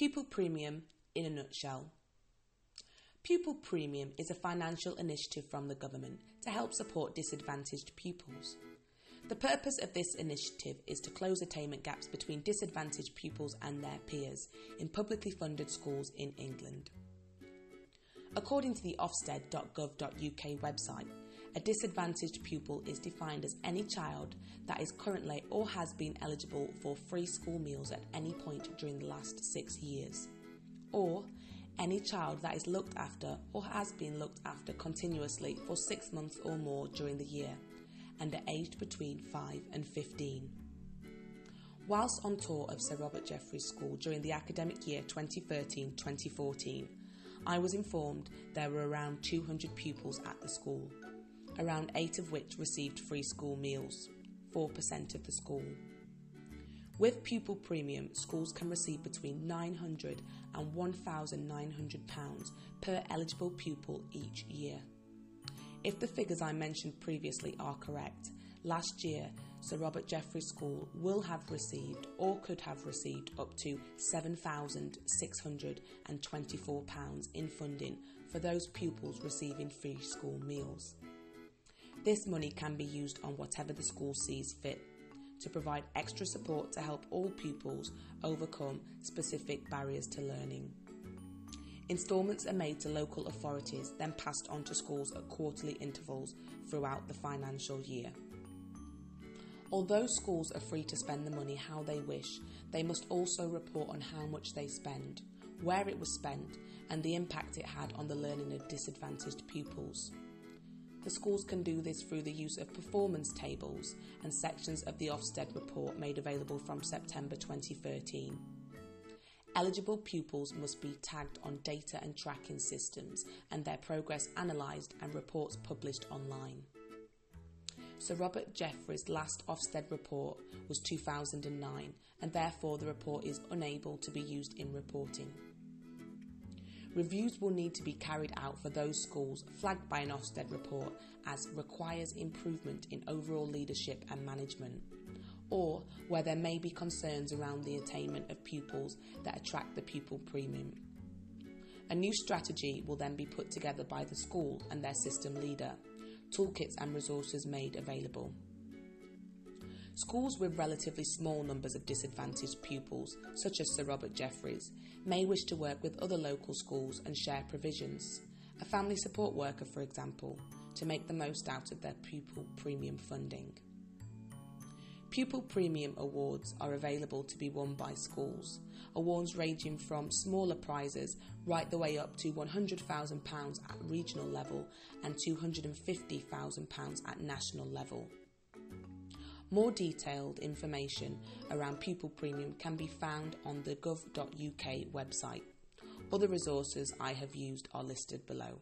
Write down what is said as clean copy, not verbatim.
Pupil Premium in a nutshell. Pupil Premium is a financial initiative from the government to help support disadvantaged pupils. The purpose of this initiative is to close attainment gaps between disadvantaged pupils and their peers in publicly funded schools in England. According to the ofsted.gov.uk website, a disadvantaged pupil is defined as any child that is currently or has been eligible for free school meals at any point during the last 6 years, or any child that is looked after or has been looked after continuously for 6 months or more during the year and are aged between 5 and 15. Whilst on tour of Sir Robert Jeffreys School during the academic year 2013-2014, I was informed there were around 200 pupils at the school, around 8 of which received free school meals, 4% of the school. With Pupil Premium, schools can receive between £900 and £1,900 per eligible pupil each year. If the figures I mentioned previously are correct, last year Sir Robert Jeffreys School will have received or could have received up to £7,624 in funding for those pupils receiving free school meals. This money can be used on whatever the school sees fit to provide extra support to help all pupils overcome specific barriers to learning. Instalments are made to local authorities, then passed on to schools at quarterly intervals throughout the financial year. Although schools are free to spend the money how they wish, they must also report on how much they spend, where it was spent, and the impact it had on the learning of disadvantaged pupils. The schools can do this through the use of performance tables and sections of the Ofsted report made available from September 2013. Eligible pupils must be tagged on data and tracking systems and their progress analysed and reports published online. Sir Robert Jeffreys' last Ofsted report was 2009 and therefore the report is unable to be used in reporting. Reviews will need to be carried out for those schools flagged by an Ofsted report as requires improvement in overall leadership and management, or where there may be concerns around the attainment of pupils that attract the Pupil Premium. A new strategy will then be put together by the school and their system leader, toolkits and resources made available. Schools with relatively small numbers of disadvantaged pupils, such as Sir Robert Jeffreys, may wish to work with other local schools and share provisions, a family support worker for example, to make the most out of their Pupil Premium funding. Pupil Premium awards are available to be won by schools, awards ranging from smaller prizes right the way up to £100,000 at regional level and £250,000 at national level. More detailed information around Pupil Premium can be found on the gov.uk website. Other resources I have used are listed below.